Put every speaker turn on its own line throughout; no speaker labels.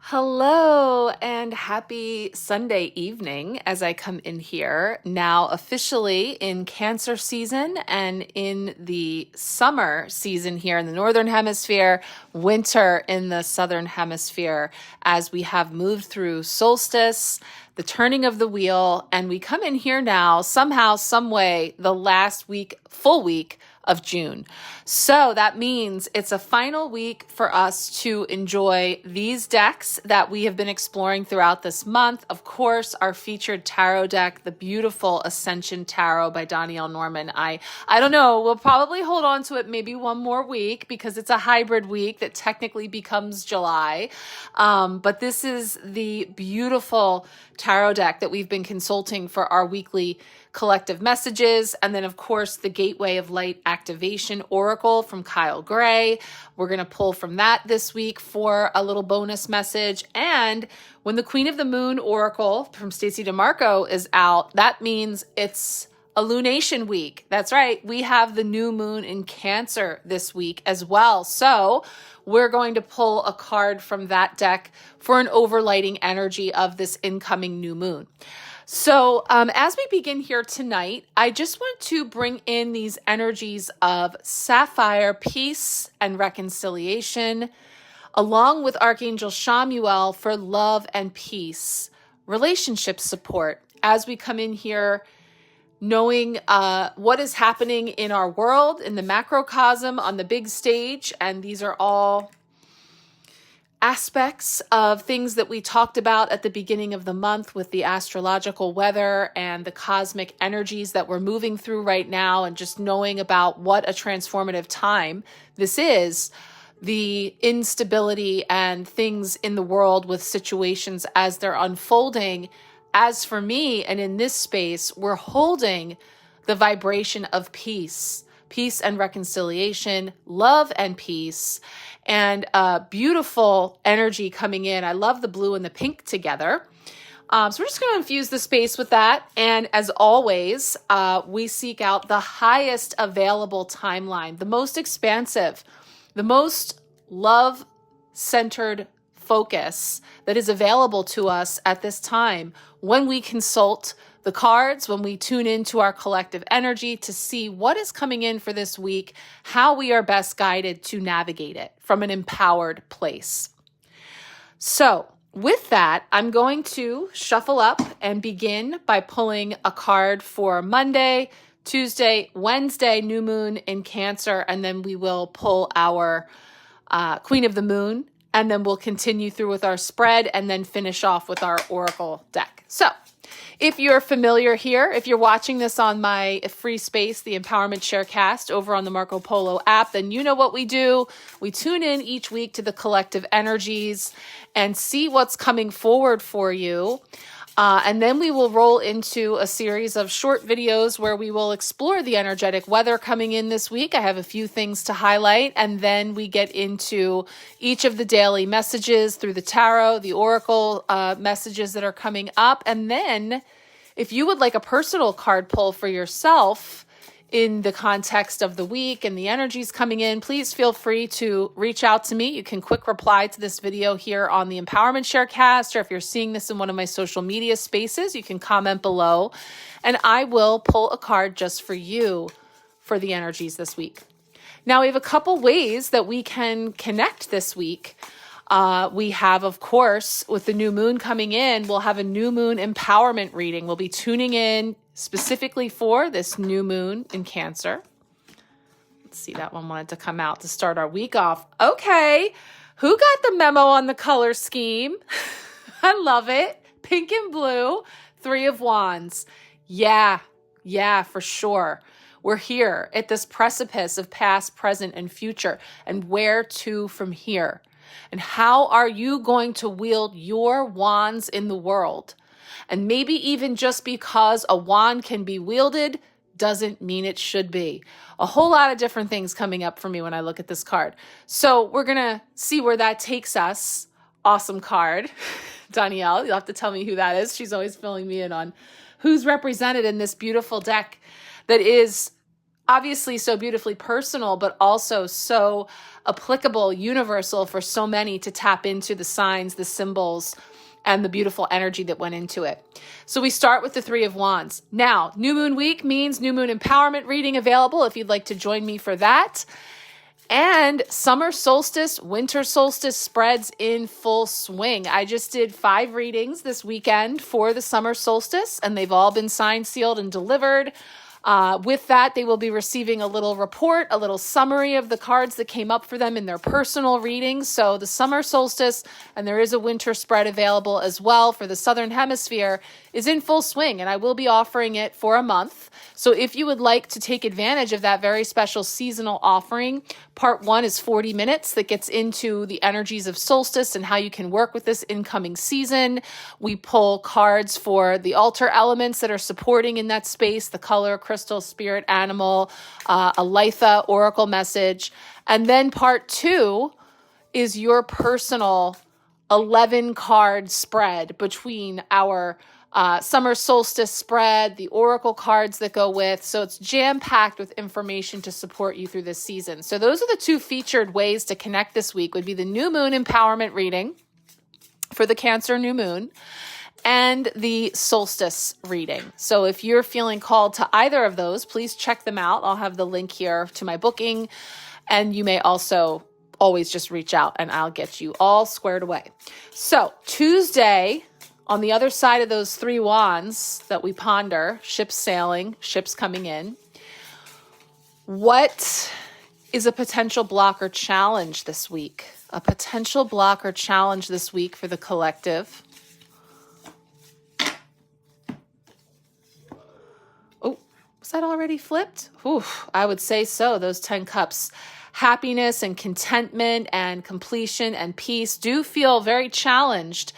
Hello and happy Sunday evening as I come in here now officially in Cancer season and in the summer season here in the Northern Hemisphere, winter in the Southern Hemisphere as we have moved through solstice, the turning of the wheel, and we come in here now somehow, some way, the last week, full week of June. So that means it's a final week for us to enjoy these decks that we have been exploring throughout this month. Of course, our featured tarot deck, the beautiful Ascension Tarot by 𝓘𝓷𝓽𝓾 𝓞𝓻𝓪𝓬𝓵. I don't know, we'll probably hold on to it maybe one more week because it's a hybrid week that technically becomes July. But this is the beautiful tarot deck that we've been consulting for our weekly collective messages. And then, of course, the Gateway of Light Activation Oracle from 𝓘𝓷𝓽𝓾. We're going to pull from that this week for a little bonus message. And when the Queen of the Moon Oracle from Stacey DeMarco is out, that means it's a lunation week. That's right. We have the new moon in Cancer this week as well. So we're going to pull a card from that deck for an overlighting energy of this incoming new moon. So as we begin here tonight, I just want to bring in these energies of Sapphire, peace and reconciliation, along with Archangel Chamuel for love and peace, relationship support, as we come in here knowing what is happening in our world, in the macrocosm, on the big stage, and these are all aspects of things that we talked about at the beginning of the month with the astrological weather and the cosmic energies that we're moving through right now, and just knowing about what a transformative time this is, the instability and things in the world with situations as they're unfolding. As for me, and in this space, we're holding the vibration of peace and reconciliation, love and peace, and beautiful energy coming in. I love the blue and the pink together. So we're just going to infuse the space with that. And as always, we seek out the highest available timeline, the most expansive, the most love-centered focus that is available to us at this time when we consult the cards, when we tune into our collective energy to see what is coming in for this week, how we are best guided to navigate it from an empowered place. So with that, I'm going to shuffle up and begin by pulling a card for Monday, Tuesday, Wednesday, new moon in Cancer, and then we will pull our Queen of the Moon, and then we'll continue through with our spread and then finish off with our Oracle deck. So if you're familiar here, if you're watching this on my free space, the Empowerment Sharecast over on the Marco Polo app, then you know what we do. We tune in each week to the collective energies and see what's coming forward for you. And then we will roll into a series of short videos where we will explore the energetic weather coming in this week. I have a few things to highlight, and then we get into each of the daily messages through the tarot, the oracle messages that are coming up. And then if you would like a personal card pull for yourself in the context of the week and the energies coming in, please feel free to reach out to me. You can quick reply to this video here on the Empowerment Sharecast, or if you're seeing this in one of my social media spaces, you can comment below, and I will pull a card just for you for the energies this week. Now, we have a couple ways that we can connect this week. We have, of course, with the new moon coming in, we'll have a new moon empowerment reading. We'll be tuning in specifically for this new moon in Cancer. Let's see, that one wanted to come out to start our week off. Okay, who got the memo on the color scheme? I love it. Pink and blue, 3 of Wands. Yeah, for sure. We're here at this precipice of past, present, and future, and where to from here. And how are you going to wield your wands in the world? And maybe even just because a wand can be wielded doesn't mean it should be. A whole lot of different things coming up for me when I look at this card. So we're going to see where that takes us. Awesome card. Danielle, you'll have to tell me who that is. She's always filling me in on who's represented in this beautiful deck that is obviously so beautifully personal, but also so applicable, universal for so many to tap into the signs, the symbols, and the beautiful energy that went into it. So we start with the Three of Wands. Now, New Moon Week means New Moon Empowerment reading available if you'd like to join me for that. And summer solstice, winter solstice spreads in full swing. I just did 5 readings this weekend for the summer solstice, and they've all been signed, sealed, and delivered. With that, they will be receiving a little report, a little summary of the cards that came up for them in their personal readings. So the summer solstice, and there is a winter spread available as well for the Southern Hemisphere, is in full swing, and I will be offering it for a month. So if you would like to take advantage of that very special seasonal offering, part 1 is 40 minutes that gets into the energies of solstice and how you can work with this incoming season. We pull cards for the altar elements that are supporting in that space, the color, crystal, spirit, animal, a 𝓘𝓷𝓽𝓾 oracle message. And then part 2 is your personal 11 card spread between our summer solstice spread, the oracle cards that go with. So it's jam-packed with information to support you through this season. So those are the 2 featured ways to connect this week, would be the New Moon Empowerment reading for the Cancer New Moon and the solstice reading. So if you're feeling called to either of those, please check them out. I'll have the link here to my booking, and you may also always just reach out and I'll get you all squared away. So Tuesday, on the other side of those 3 wands that we ponder, ships sailing, ships coming in, what is a potential block or challenge this week? A potential block or challenge this week for the collective. Oh, was that already flipped? Oof, I would say so. Those 10 cups. Happiness and contentment and completion and peace do feel very challenged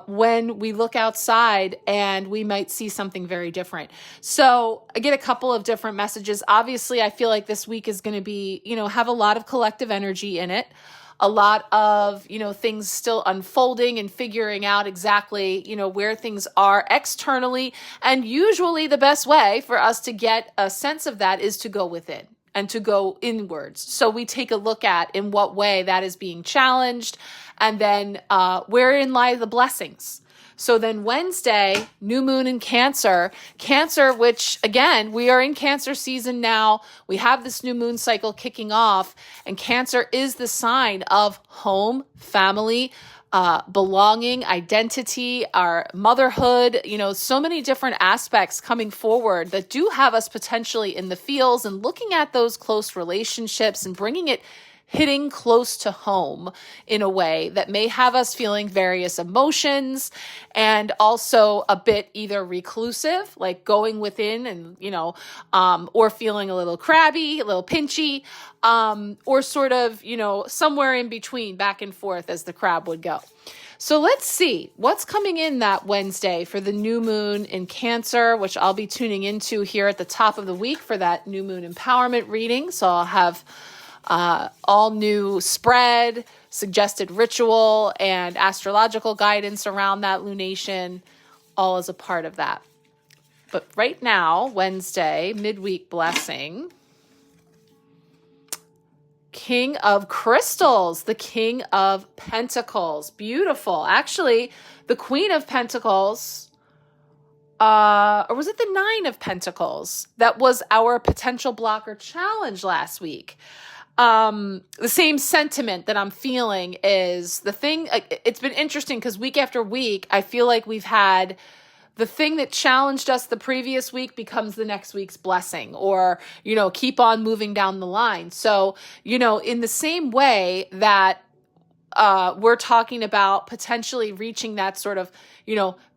when we look outside and we might see something very different. So I get a couple of different messages. Obviously, I feel like this week is going to be, have a lot of collective energy in it. A lot of, things still unfolding and figuring out exactly, where things are externally. And usually the best way for us to get a sense of that is to go within and to go inwards. So we take a look at in what way that is being challenged, and then wherein lie the blessings. So then Wednesday, new moon in Cancer, which again, we are in Cancer season now. We have this new moon cycle kicking off, and Cancer is the sign of home, family, belonging, identity, our motherhood, so many different aspects coming forward that do have us potentially in the feels, and looking at those close relationships and bringing it hitting close to home in a way that may have us feeling various emotions, and also a bit either reclusive, like going within and, or feeling a little crabby, a little pinchy, or sort of, somewhere in between, back and forth as the crab would go. So let's see what's coming in that Wednesday for the new moon in Cancer, which I'll be tuning into here at the top of the week for that new moon empowerment reading. So I'll have all new spread, suggested ritual, and astrological guidance around that lunation, all as a part of that. But right now, Wednesday, midweek blessing, King of Crystals, the King of Pentacles. Beautiful. Actually, the Queen of Pentacles, or was it the Nine of Pentacles? That was our potential blocker challenge last week. The same sentiment that I'm feeling is the thing. It's been interesting because week after week, I feel like we've had the thing that challenged us the previous week becomes the next week's blessing, or, keep on moving down the line. So, in the same way that we're talking about potentially reaching that sort of,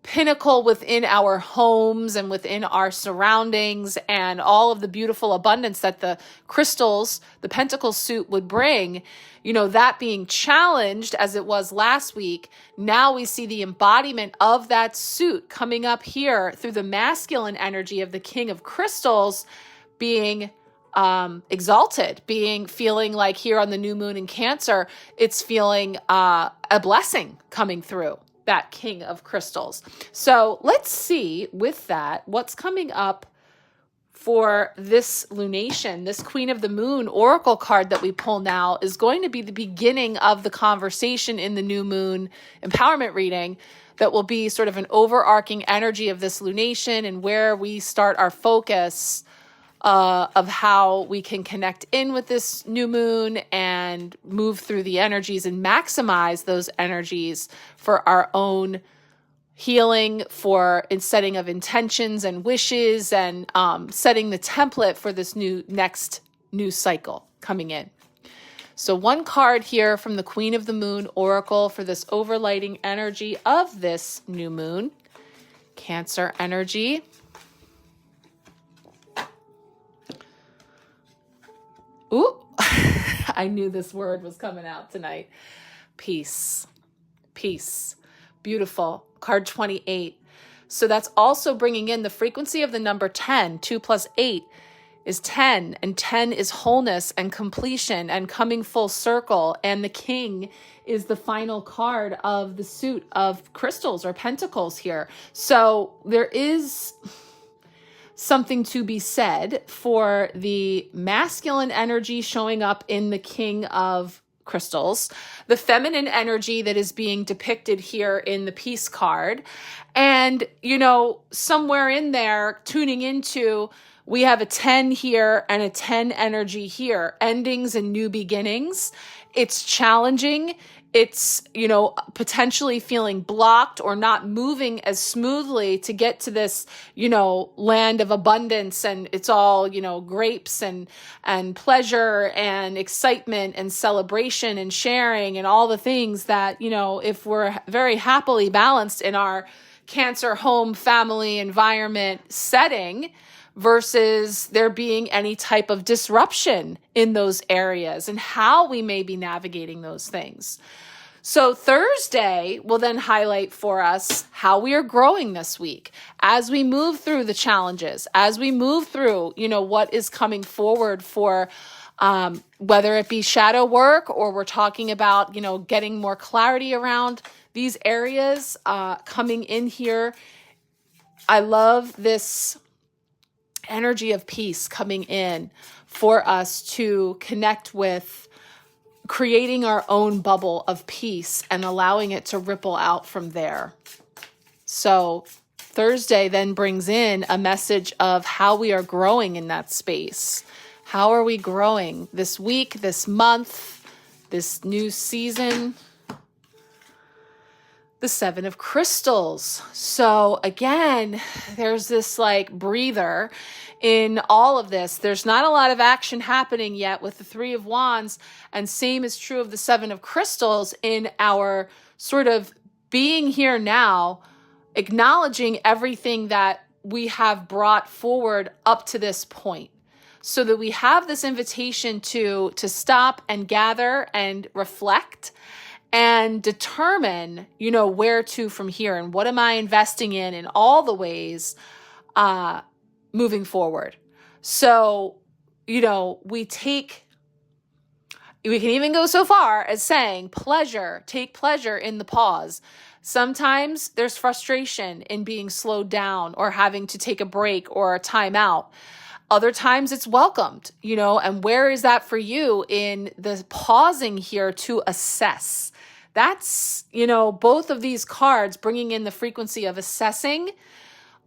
pinnacle within our homes and within our surroundings, and all of the beautiful abundance that the crystals, the pentacle suit would bring, that being challenged as it was last week. Now we see the embodiment of that suit coming up here through the masculine energy of the King of Crystals being exalted, feeling like here on the new moon in Cancer, it's feeling a blessing coming through that King of Crystals. So let's see with that, what's coming up for this lunation, this Queen of the Moon oracle card that we pull now is going to be the beginning of the conversation in the new moon empowerment reading that will be sort of an overarching energy of this lunation and where we start our focus of how we can connect in with this new moon and move through the energies and maximize those energies for our own healing, for setting of intentions and wishes, and setting the template for this next new cycle coming in. So one card here from the Queen of the Moon Oracle for this overlighting energy of this new moon, Cancer energy. Ooh, I knew this word was coming out tonight. Peace. Peace. Beautiful. Card 28. So that's also bringing in the frequency of the number 10. 2 plus 8 is 10. And 10 is wholeness and completion and coming full circle. And the king is the final card of the suit of crystals or pentacles here. So there is something to be said for the masculine energy showing up in the king of crystals, the feminine energy that is being depicted here in the peace card. And, you know, somewhere in there, tuning into, we have a 10 here and a 10 energy here, endings and new beginnings. It's challenging. It's, you know, potentially feeling blocked or not moving as smoothly to get to this, you know, land of abundance. And it's all, you know, grapes and pleasure and excitement and celebration and sharing and all the things that, you know, if we're very happily balanced in our Cancer home, family, environment setting, versus there being any type of disruption in those areas and how we may be navigating those things. So Thursday will then highlight for us how we are growing this week as we move through the challenges, as we move through, you know, what is coming forward for whether it be shadow work or we're talking about, you know, getting more clarity around these areas coming in here. I love this energy of peace coming in for us to connect with creating our own bubble of peace and allowing it to ripple out from there. So Thursday then brings in a message of how we are growing in that space. How are we growing this week, this month, this new season? The 7 of Crystals. So again, there's this like breather in all of this. There's not a lot of action happening yet with the 3 of Wands, and same is true of the 7 of Crystals in our sort of being here now, acknowledging everything that we have brought forward up to this point. So that we have this invitation to stop and gather and reflect and determine, you know, where to from here and what am I investing in all the ways moving forward. So, you know, we can even go so far as saying take pleasure in the pause. Sometimes there's frustration in being slowed down or having to take a break or a time out. Other times it's welcomed, you know, and where is that for you in the pausing here to assess? That's, you know, both of these cards bringing in the frequency of assessing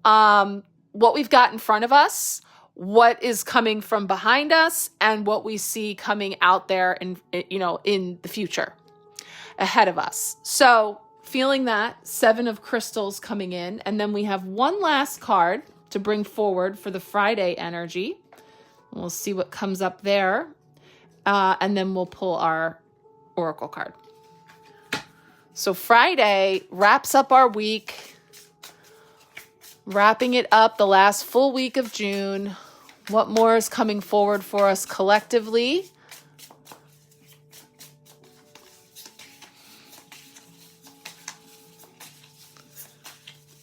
what we've got in front of us, what is coming from behind us, and what we see coming out there in, you know, in the future ahead of us. So feeling that 7 of Crystals coming in, and then we have one last card to bring forward for the Friday energy. We'll see what comes up there, and then we'll pull our oracle card. So Friday wraps up our week, wrapping it up the last full week of June. What more is coming forward for us collectively?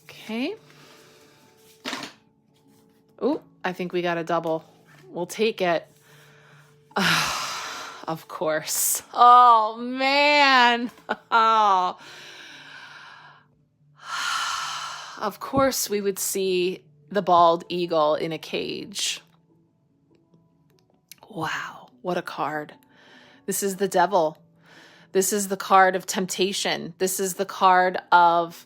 Okay. Oh, I think we got a double. We'll take it. Of course. Oh, man. Oh. Of course we would see the bald eagle in a cage. Wow, what a card. This is the devil. This is the card of temptation. This is the card of,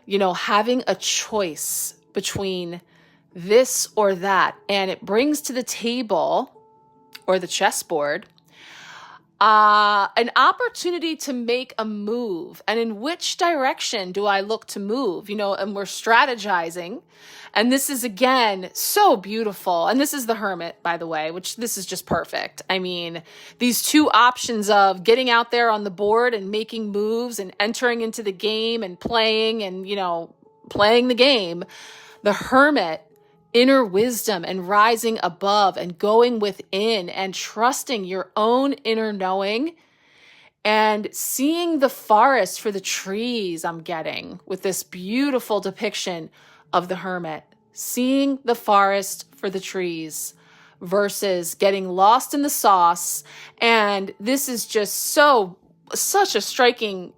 having a choice between this or that. And it brings to the table or the chessboard an opportunity to make a move. And in which direction do I look to move? And we're strategizing. And this is, again, so beautiful. And this is the Hermit, by the way, which this is just perfect. I mean, these two options of getting out there on the board and making moves and entering into the game and playing and, playing the game. The Hermit, inner wisdom and rising above and going within and trusting your own inner knowing and seeing the forest for the trees. I'm getting with this beautiful depiction of the Hermit, seeing the forest for the trees versus getting lost in the sauce. And this is just such a striking,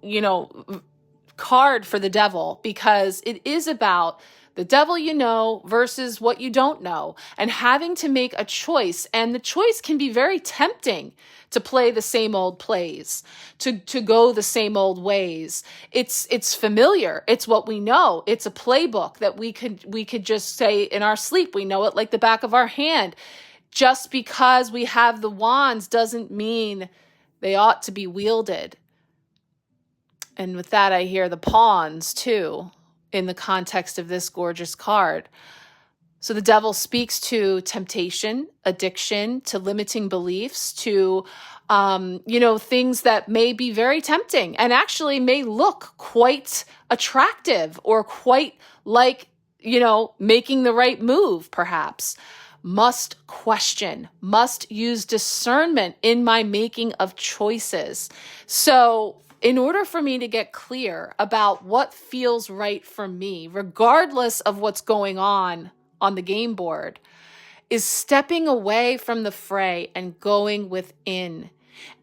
card for the devil, because it is about the devil versus what you don't know, and having to make a choice. And the choice can be very tempting to play the same old plays, to go the same old ways. It's familiar. It's what we know. It's a playbook that we could just say in our sleep. We know it like the back of our hand. Just because we have the wands doesn't mean they ought to be wielded. And with that, I hear the pawns too, in the context of this gorgeous card. So the devil speaks to temptation, addiction, to limiting beliefs, to, things that may be very tempting and actually may look quite attractive or quite like, making the right move, perhaps. Must question, must use discernment in my making of choices. So in order for me to get clear about what feels right for me, regardless of what's going on the game board, is stepping away from the fray and going within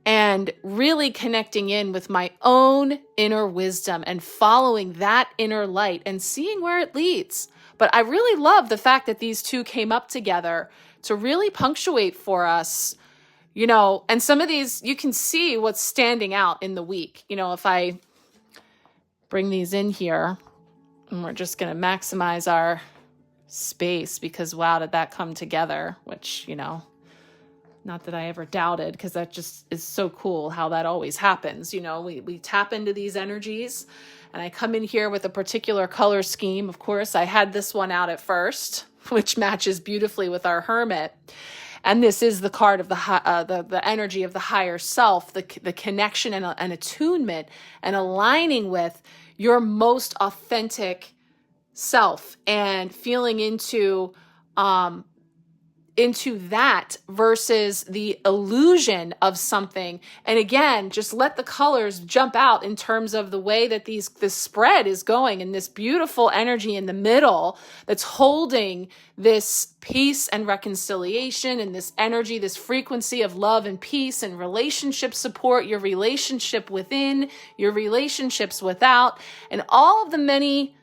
and really connecting in with my own inner wisdom and following that inner light and seeing where it leads. But I really love the fact that these two came up together to really punctuate for us. And some of these, you can see what's standing out in the week. If I bring these in here, and we're just going to maximize our space because, wow, did that come together? Which, not that I ever doubted, because that just is so cool how that always happens. We tap into these energies, and I come in here with a particular color scheme. Of course, I had this one out at first, which matches beautifully with our Hermit. And this is the card of the energy of the higher self, the connection and attunement and aligning with your most authentic self and feeling into that versus the illusion of something. And again, just let the colors jump out in terms of the way that this spread is going, and this beautiful energy in the middle that's holding this peace and reconciliation and this energy, this frequency of love and peace and relationship support, your relationship within, your relationships without, and all of the many,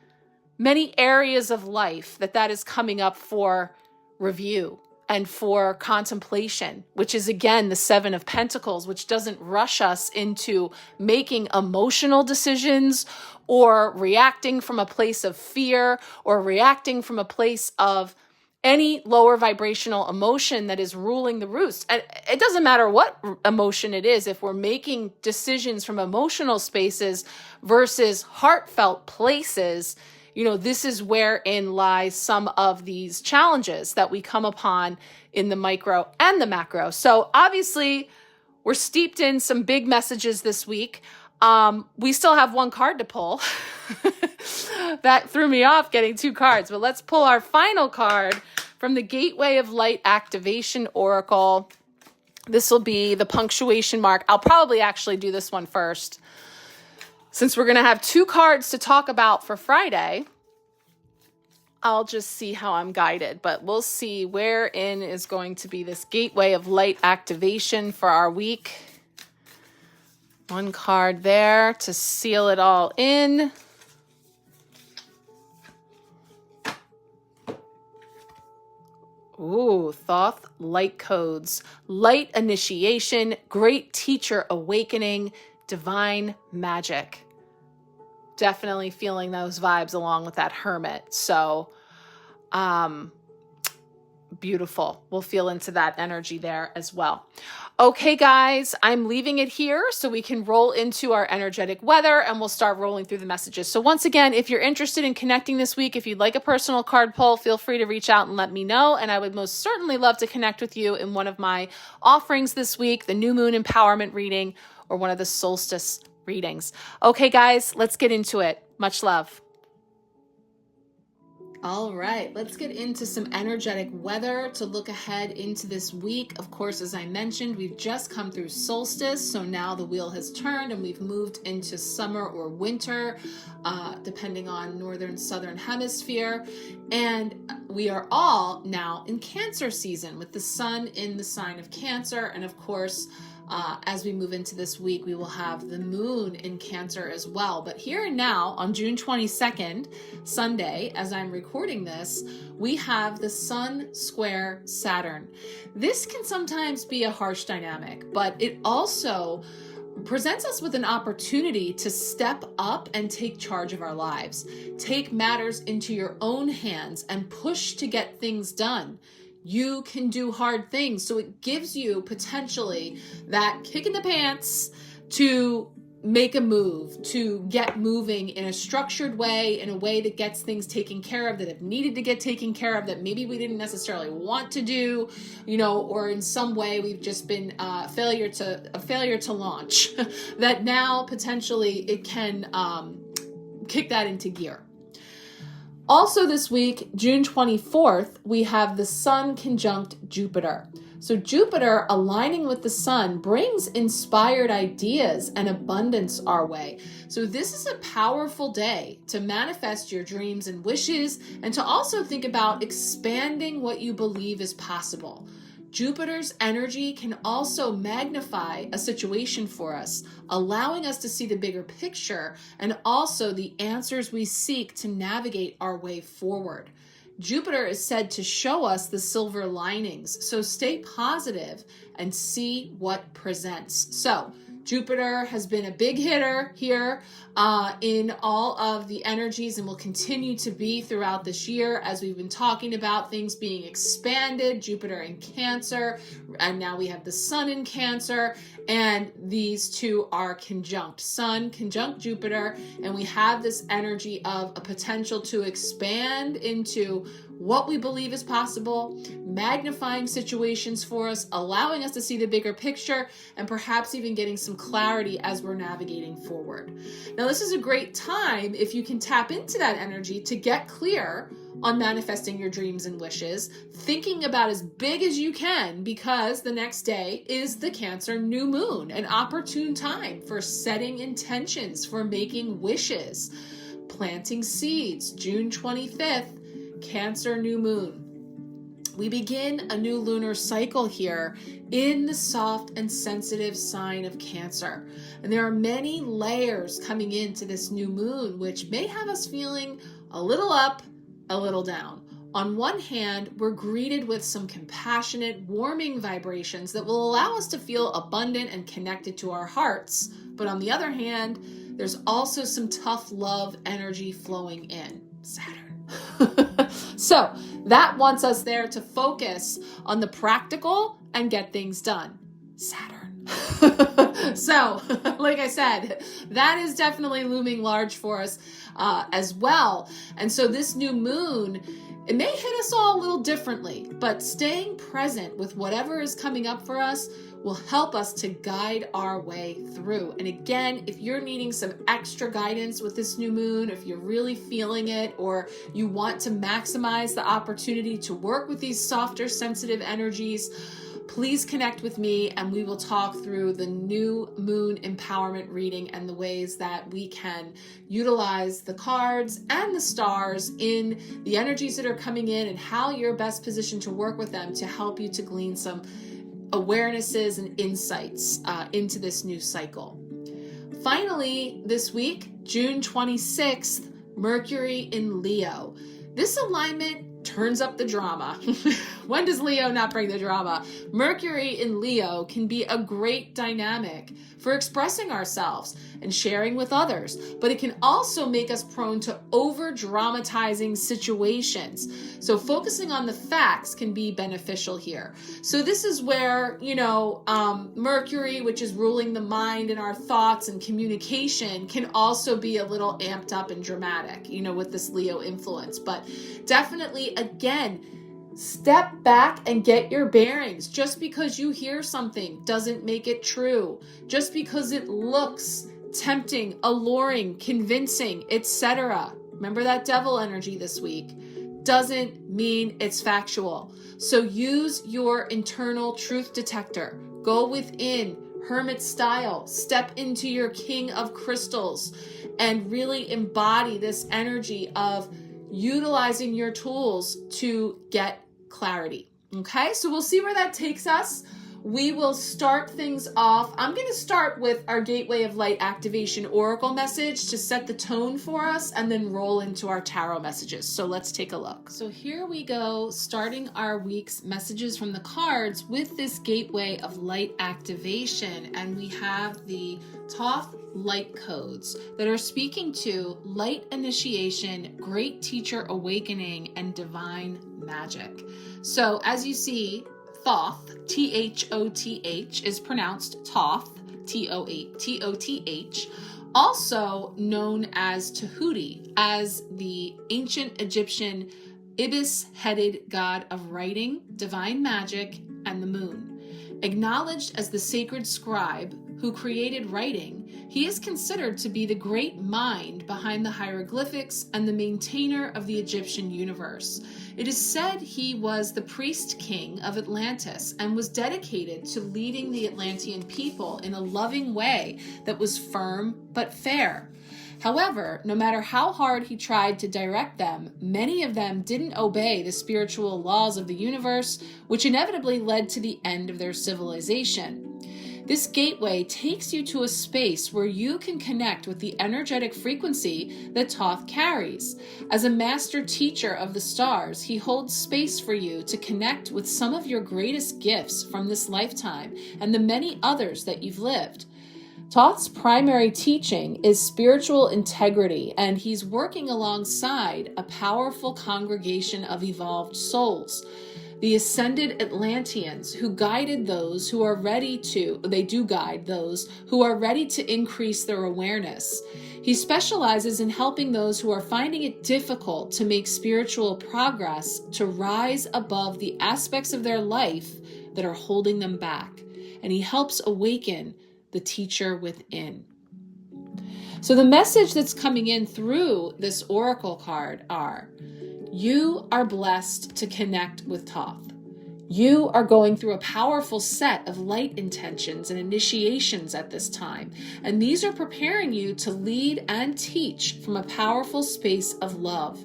many areas of life that is coming up for review and for contemplation, which is, again, the Seven of Pentacles, which doesn't rush us into making emotional decisions or reacting from a place of fear or reacting from a place of any lower vibrational emotion that is ruling the roost. And it doesn't matter what emotion it is, if we're making decisions from emotional spaces versus heartfelt places, this is wherein lies some of these challenges that we come upon in the micro and the macro. So obviously, we're steeped in some big messages this week. We still have one card to pull. That threw me off getting two cards, but let's pull our final card from the Gateway of Light Activation Oracle. This will be the punctuation mark. I'll probably actually do this one first, since we're going to have two cards to talk about for Friday. I'll just see how I'm guided, but we'll see wherein is going to be this Gateway of Light activation for our week. One card there to seal it all in. Ooh, Thoth light codes, light initiation, great teacher awakening, divine magic. Definitely feeling those vibes along with that hermit. So, beautiful. We'll feel into that energy there as well. Okay, guys, I'm leaving it here so we can roll into our energetic weather and we'll start rolling through the messages. So once again, if you're interested in connecting this week, if you'd like a personal card pull, feel free to reach out and let me know. And I would most certainly love to connect with you in one of my offerings this week, the New Moon Empowerment Reading or one of the Solstice readings. Okay, guys, let's get into it. Much love. All right, let's get into some energetic weather to look ahead into this week. Of course, as I mentioned, we've just come through solstice, so now the wheel has turned and we've moved into summer or winter, depending on northern, southern hemisphere. And we are all now in Cancer season with the sun in the sign of Cancer. And of course, as we move into this week, we will have the moon in Cancer as well. But here and now, on June 22nd, Sunday, as I'm recording this, we have the Sun square Saturn. This can sometimes be a harsh dynamic, but it also presents us with an opportunity to step up and take charge of our lives, take matters into your own hands and push to get things done. You can do hard things. So it gives you potentially that kick in the pants to make a move, to get moving in a structured way, in a way that gets things taken care of that have needed to get taken care of, that maybe we didn't necessarily want to do, or in some way we've just been a failure to launch, that now potentially it can kick that into gear. Also this week, June 24th, we have the Sun conjunct Jupiter. So Jupiter aligning with the Sun brings inspired ideas and abundance our way. So this is a powerful day to manifest your dreams and wishes and to also think about expanding what you believe is possible. Jupiter's energy can also magnify a situation for us, allowing us to see the bigger picture and also the answers we seek to navigate our way forward. Jupiter is said to show us the silver linings, so stay positive and see what presents. So Jupiter has been a big hitter here in all of the energies and will continue to be throughout this year as we've been talking about things being expanded, Jupiter in Cancer, and now we have the Sun in Cancer, and these two are conjunct. Sun conjunct Jupiter, and we have this energy of a potential to expand into what we believe is possible, magnifying situations for us, allowing us to see the bigger picture, and perhaps even getting some clarity as we're navigating forward. Now, this is a great time if you can tap into that energy to get clear on manifesting your dreams and wishes, thinking about as big as you can, because the next day is the Cancer new moon, an opportune time for setting intentions, for making wishes, planting seeds. June 25th, Cancer new moon. We begin a new lunar cycle here in the soft and sensitive sign of Cancer. And there are many layers coming into this new moon, which may have us feeling a little up, a little down. On one hand, we're greeted with some compassionate, warming vibrations that will allow us to feel abundant and connected to our hearts. But on the other hand, there's also some tough love energy flowing in. Saturn. So that wants us there to focus on the practical and get things done. Saturn. So, like I said, that is definitely looming large for us as well. And so this new moon, it may hit us all a little differently, but staying present with whatever is coming up for us will help us to guide our way through. And again, if you're needing some extra guidance with this new moon, if you're really feeling it, or you want to maximize the opportunity to work with these softer, sensitive energies, please connect with me and we will talk through the new moon empowerment reading and the ways that we can utilize the cards and the stars in the energies that are coming in and how you're best positioned to work with them to help you to glean some awarenesses and insights into this new cycle. Finally, this week, June 26th, Mercury in Leo. This alignment turns up the drama. When does Leo not bring the drama? Mercury in Leo can be a great dynamic for expressing ourselves and sharing with others, but it can also make us prone to over-dramatizing situations. So focusing on the facts can be beneficial here. So this is where, Mercury, which is ruling the mind and our thoughts and communication, can also be a little amped up and dramatic, with this Leo influence. But definitely, again, step back and get your bearings. Just because you hear something doesn't make it true. Just because it looks tempting, alluring, convincing, etc. Remember that devil energy this week. Doesn't mean it's factual. So use your internal truth detector. Go within, hermit style. Step into your king of crystals and really embody this energy of utilizing your tools to get clarity. Okay, so we'll see where that takes us. We will start things off. I'm going to start with our Gateway of Light Activation Oracle message to set the tone for us and then roll into our tarot messages. So let's take a look. So here we go, starting our week's messages from the cards with this Gateway of Light Activation. And we have the Thoth light codes that are speaking to light initiation, great teacher awakening, and divine magic. So as you see, Thoth, Thoth, is pronounced Thoth, Toth, also known as 𝓘𝓷𝓽𝓾, as the ancient Egyptian ibis-headed god of writing, divine magic, and the moon. Acknowledged as the sacred scribe who created writing, he is considered to be the great mind behind the hieroglyphics and the maintainer of the Egyptian universe. It is said he was the priest king of Atlantis and was dedicated to leading the Atlantean people in a loving way that was firm but fair. However, no matter how hard he tried to direct them, many of them didn't obey the spiritual laws of the universe, which inevitably led to the end of their civilization. This gateway takes you to a space where you can connect with the energetic frequency that Thoth carries. As a master teacher of the stars, he holds space for you to connect with some of your greatest gifts from this lifetime and the many others that you've lived. Thoth's primary teaching is spiritual integrity, and he's working alongside a powerful congregation of evolved souls. The ascended Atlanteans who guided those who are ready to, they do guide those who are ready to increase their awareness. He specializes in helping those who are finding it difficult to make spiritual progress to rise above the aspects of their life that are holding them back. And he helps awaken the teacher within. So the message that's coming in through this oracle card are, you are blessed to connect with Thoth. You are going through a powerful set of light intentions and initiations at this time, and these are preparing you to lead and teach from a powerful space of love.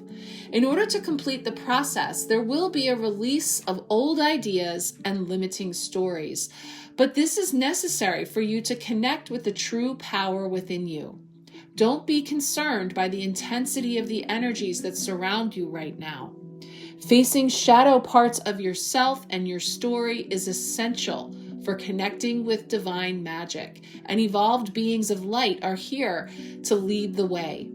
In order to complete the process, there will be a release of old ideas and limiting stories, but this is necessary for you to connect with the true power within you. Don't be concerned by the intensity of the energies that surround you right now. Facing shadow parts of yourself and your story is essential for connecting with divine magic, and evolved beings of light are here to lead the way.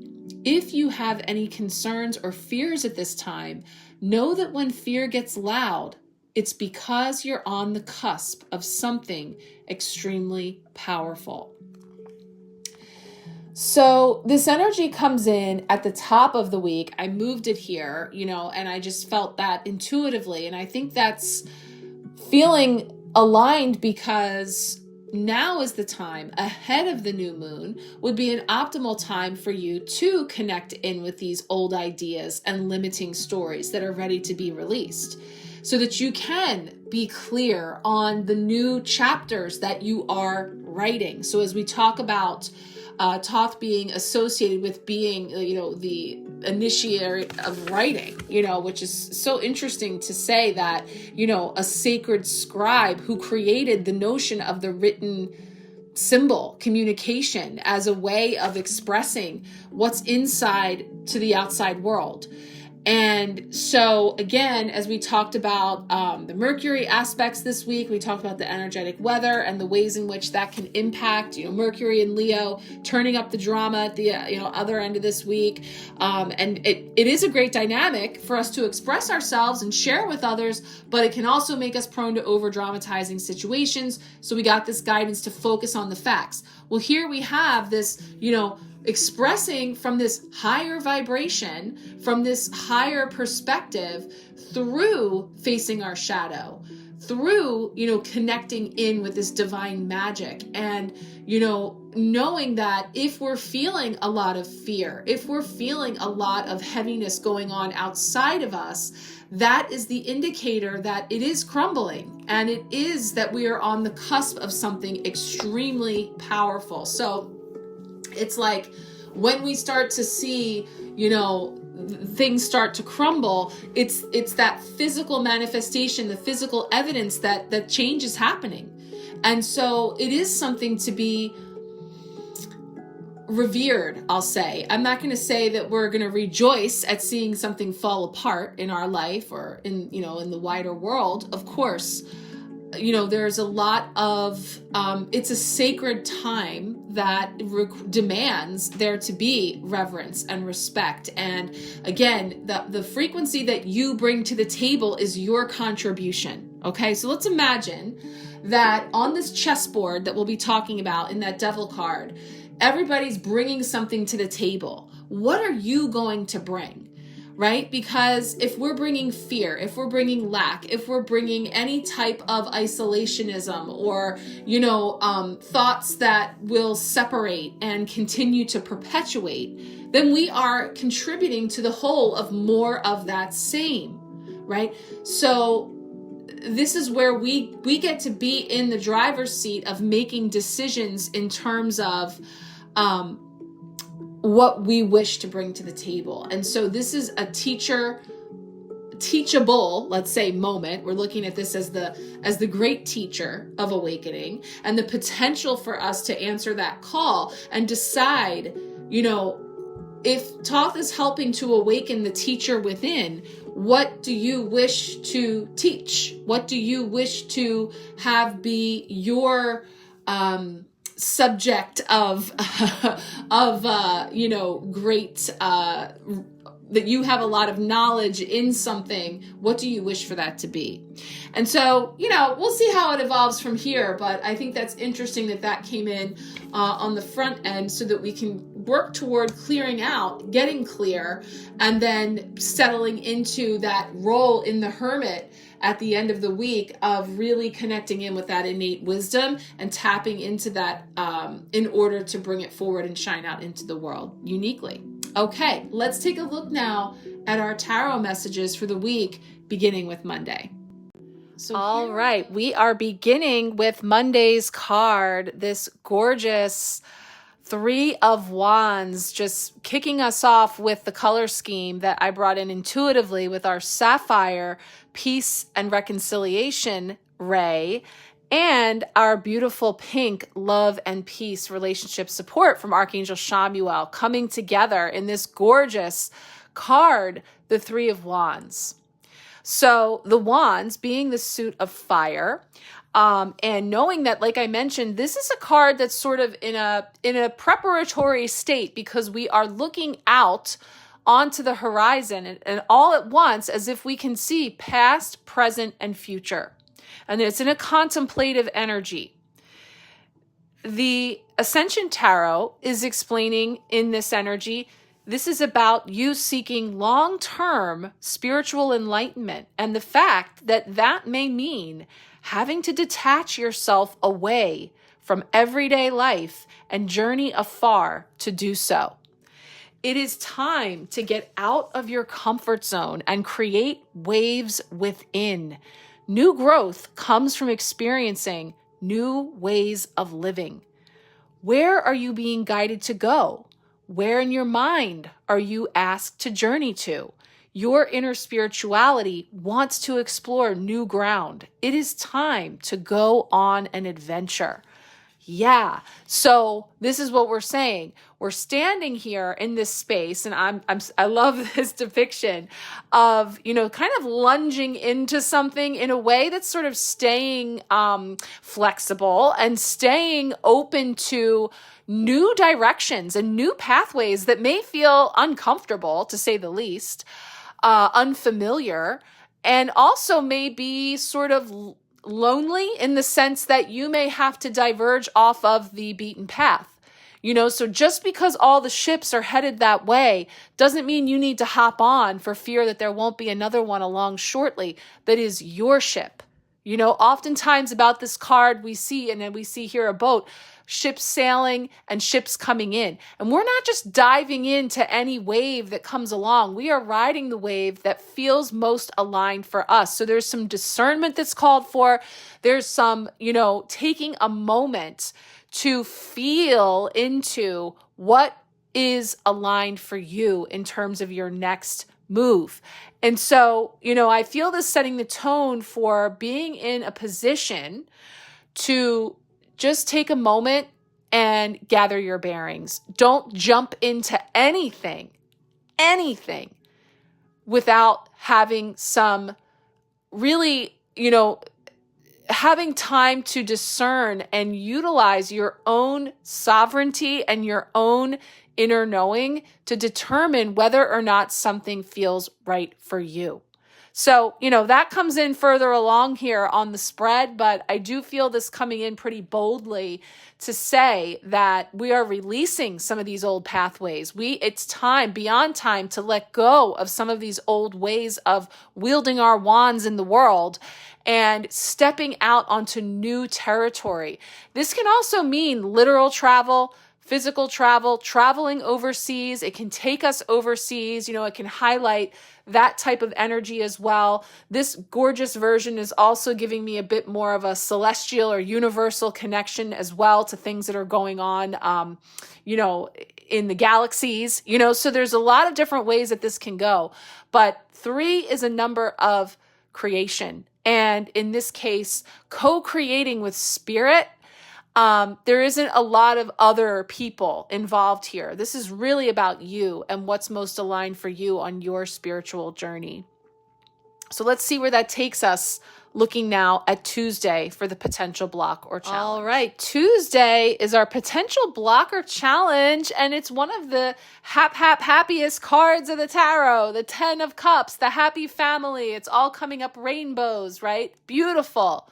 If you have any concerns or fears at this time, know that when fear gets loud, it's because you're on the cusp of something extremely powerful. So this energy comes in at the top of the week. I moved it here, and I just felt that intuitively. And I think that's feeling aligned because now is the time ahead of the new moon would be an optimal time for you to connect in with these old ideas and limiting stories that are ready to be released, so that you can be clear on the new chapters that you are writing. So as we talk about Thoth being associated with being, the initiator of writing, which is so interesting to say that, a sacred scribe who created the notion of the written symbol communication as a way of expressing what's inside to the outside world. And so again, as we talked about the Mercury aspects this week, we talked about the energetic weather and the ways in which that can impact, Mercury and Leo turning up the drama at the other end of this week. And it is a great dynamic for us to express ourselves and share with others, but it can also make us prone to over dramatizing situations. So we got this guidance to focus on the facts. Well, here we have this, expressing from this higher vibration, from this higher perspective, through facing our shadow, through, connecting in with this divine magic, and, knowing that if we're feeling a lot of fear, if we're feeling a lot of heaviness going on outside of us, that is the indicator that it is crumbling, and it is that we are on the cusp of something extremely powerful. So it's like when we start to see, things start to crumble, it's that physical manifestation, the physical evidence that change is happening. And so it is something to be revered, I'll say. I'm not going to say that we're going to rejoice at seeing something fall apart in our life or in the wider world. Of course, there's a lot of, it's a sacred time that demands there to be reverence and respect. And again, the frequency that you bring to the table is your contribution. Okay, so let's imagine that on this chessboard that we'll be talking about in that devil card, everybody's bringing something to the table. What are you going to bring? Right? Because if we're bringing fear, if we're bringing lack, if we're bringing any type of isolationism or, thoughts that will separate and continue to perpetuate, then we are contributing to the whole of more of that same, right? So this is where we get to be in the driver's seat of making decisions in terms of, what we wish to bring to the table. And so this is a teachable, let's say, moment. We're looking at this as the great teacher of awakening and the potential for us to answer that call and decide, if Thoth is helping to awaken the teacher within, what do you wish to teach? What do you wish to have be your subject of great that you have a lot of knowledge in something? What do you wish for that to be? And so we'll see how it evolves from here, but I think that's interesting that came in on the front end so that we can work toward clearing out, getting clear, and then settling into that role in the hermit at the end of the week of really connecting in with that innate wisdom and tapping into that in order to bring it forward and shine out into the world uniquely. Okay, let's take a look now at our tarot messages for the week, beginning with Monday. So all right, we are beginning with Monday's card, this gorgeous Three of Wands, just kicking us off with the color scheme that I brought in intuitively with our Sapphire Peace and Reconciliation ray and our beautiful pink Love and Peace relationship support from Archangel Chamuel coming together in this gorgeous card, the Three of Wands. So the wands being the suit of fire, and knowing that, like I mentioned, this is a card that's sort of in a preparatory state because we are looking out onto the horizon and all at once as if we can see past, present, and future. And it's in a contemplative energy. The Ascension Tarot is explaining in this energy, this is about you seeking long-term spiritual enlightenment and the fact that that may mean having to detach yourself away from everyday life and journey afar to do so. It is time to get out of your comfort zone and create waves within. New growth comes from experiencing new ways of living. Where are you being guided to go? Where in your mind are you asked to journey to? Your inner spirituality wants to explore new ground. It is time to go on an adventure. Yeah, so this is what we're saying. we're standing here in this space, and I love this depiction of, kind of lunging into something in a way that's sort of staying flexible and staying open to new directions and new pathways that may feel uncomfortable, to say the least, unfamiliar, and also may be sort of lonely in the sense that you may have to diverge off of the beaten path. So just because all the ships are headed that way doesn't mean you need to hop on for fear that there won't be another one along shortly that is your ship. Oftentimes about this card we see, and then we see here a boat, ships sailing and ships coming in. And we're not just diving into any wave that comes along. We are riding the wave that feels most aligned for us. So there's some discernment that's called for. There's some, taking a moment to feel into what is aligned for you in terms of your next move. And so, I feel this setting the tone for being in a position to just take a moment and gather your bearings. Don't jump into anything without having some really, having time to discern and utilize your own sovereignty and your own inner knowing to determine whether or not something feels right for you. So, that comes in further along here on the spread, but I do feel this coming in pretty boldly to say that we are releasing some of these old pathways. It's time, beyond time, to let go of some of these old ways of wielding our wands in the world and stepping out onto new territory. This can also mean literal travel, physical travel, traveling overseas. It can take us overseas. It can highlight that type of energy as well. This gorgeous version is also giving me a bit more of a celestial or universal connection as well to things that are going on, in the galaxies, so there's a lot of different ways that this can go. But 3 is a number of creation. And in this case, co-creating with spirit. There isn't a lot of other people involved here. This is really about you and what's most aligned for you on your spiritual journey. So let's see where that takes us, looking now at Tuesday for the potential block or challenge. All right, Tuesday is our potential block or challenge, and it's one of the happiest cards of the tarot, the 10 of Cups, the happy family. It's all coming up rainbows, right? Beautiful.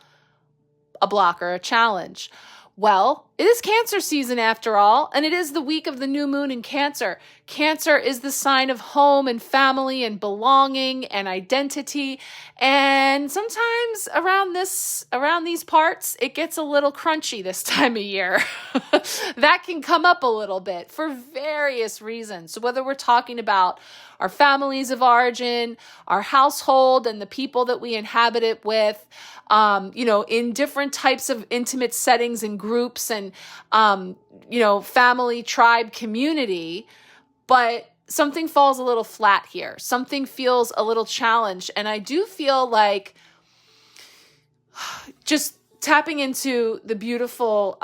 A block or a challenge. Well, it is Cancer season after all, and it is the week of the new moon in Cancer. Cancer is the sign of home and family and belonging and identity. And sometimes around these parts, it gets a little crunchy this time of year. That can come up a little bit for various reasons. So whether we're talking about our families of origin, our household, and the people that we inhabit it with, in different types of intimate settings and groups and, family, tribe, community, but something falls a little flat here. Something feels a little challenged. And I do feel like just tapping into the beautiful,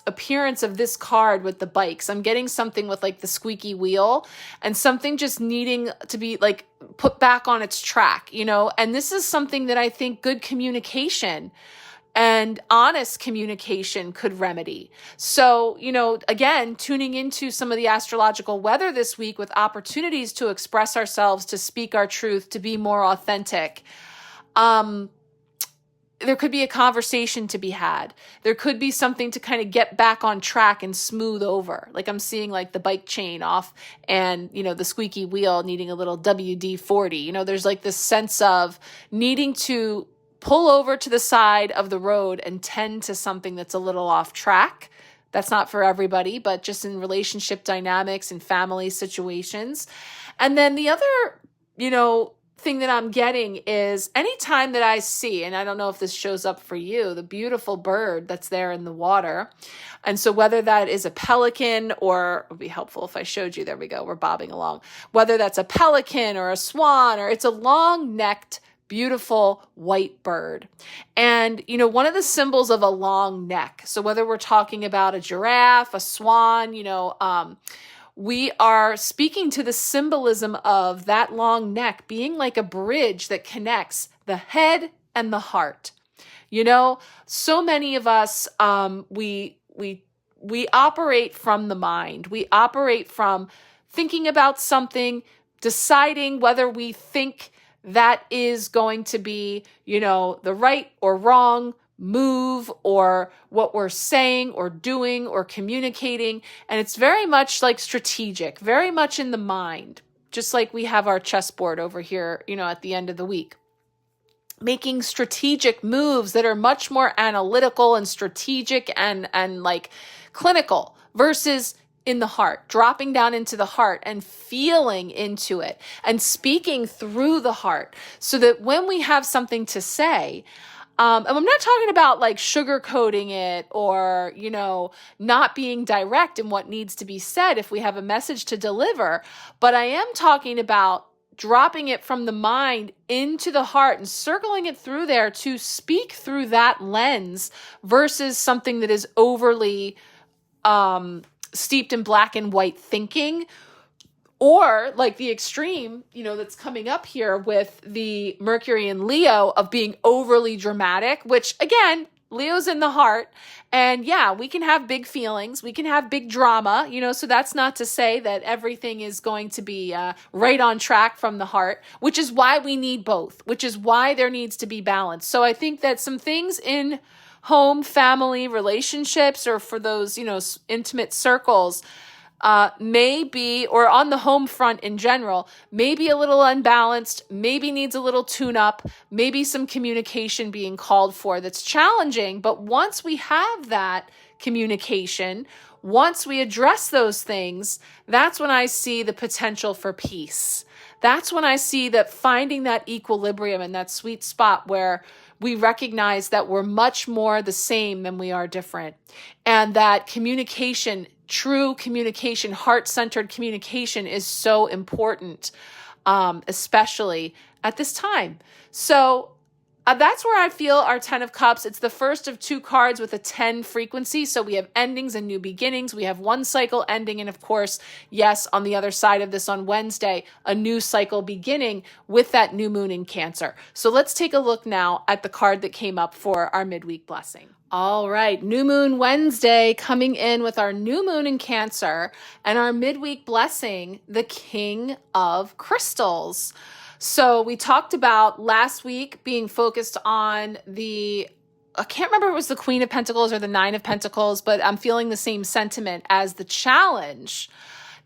appearance of this card with the bikes. I'm getting something with like the squeaky wheel and something just needing to be like put back on its track, and this is something that I think good communication and honest communication could remedy. So, again, tuning into some of the astrological weather this week with opportunities to express ourselves, to speak our truth, to be more authentic. There could be a conversation to be had. There could be something to kind of get back on track and smooth over. Like I'm seeing like the bike chain off and, the squeaky wheel needing a little WD-40. There's like this sense of needing to pull over to the side of the road and tend to something that's a little off track. That's not for everybody, but just in relationship dynamics and family situations. And then the other, thing that I'm getting is anytime that I see, and I don't know if this shows up for you, the beautiful bird that's there in the water. And so whether that is a pelican or it would be helpful if I showed you, there we go, we're bobbing along. Whether that's a pelican or a swan or it's a long-necked beautiful white bird. And, one of the symbols of a long neck. So whether we're talking about a giraffe, a swan, we are speaking to the symbolism of that long neck being like a bridge that connects the head and the heart. So many of us, we operate from the mind. We operate from thinking about something, deciding whether we think that is going to be, the right or wrong move, or what we're saying or doing or communicating. And it's very much like strategic, very much in the mind, just like we have our chessboard over here, at the end of the week. Making strategic moves that are much more analytical and strategic and like clinical versus in the heart, dropping down into the heart and feeling into it and speaking through the heart, so that when we have something to say, and I'm not talking about like sugarcoating it or, not being direct in what needs to be said if we have a message to deliver, but I am talking about dropping it from the mind into the heart and circling it through there to speak through that lens versus something that is overly steeped in black and white thinking, or like the extreme, that's coming up here with the Mercury and Leo of being overly dramatic, which again, Leo's in the heart. And yeah, we can have big feelings. We can have big drama, so that's not to say that everything is going to be right on track from the heart, which is why we need both, which is why there needs to be balance. So I think that some things in home, family, relationships, or for those, intimate circles, may be, or on the home front in general, maybe a little unbalanced, maybe needs a little tune-up, maybe some communication being called for that's challenging. But once we have that communication, once we address those things, that's when I see the potential for peace. That's when I see that finding that equilibrium and that sweet spot where we recognize that we're much more the same than we are different. And that communication, true communication, heart-centered communication is so important, especially at this time. So that's where I feel our 10 of Cups. It's the first of 2 cards with a 10 frequency. So we have endings and new beginnings. We have one cycle ending. And of course, yes, on the other side of this on Wednesday, a new cycle beginning with that new moon in Cancer. So let's take a look now at the card that came up for our midweek blessing. All right, New Moon Wednesday coming in with our new moon in Cancer and our midweek blessing, the King of Crystals. So we talked about last week being focused on I can't remember if it was the Queen of Pentacles or the Nine of Pentacles, but I'm feeling the same sentiment as the challenge.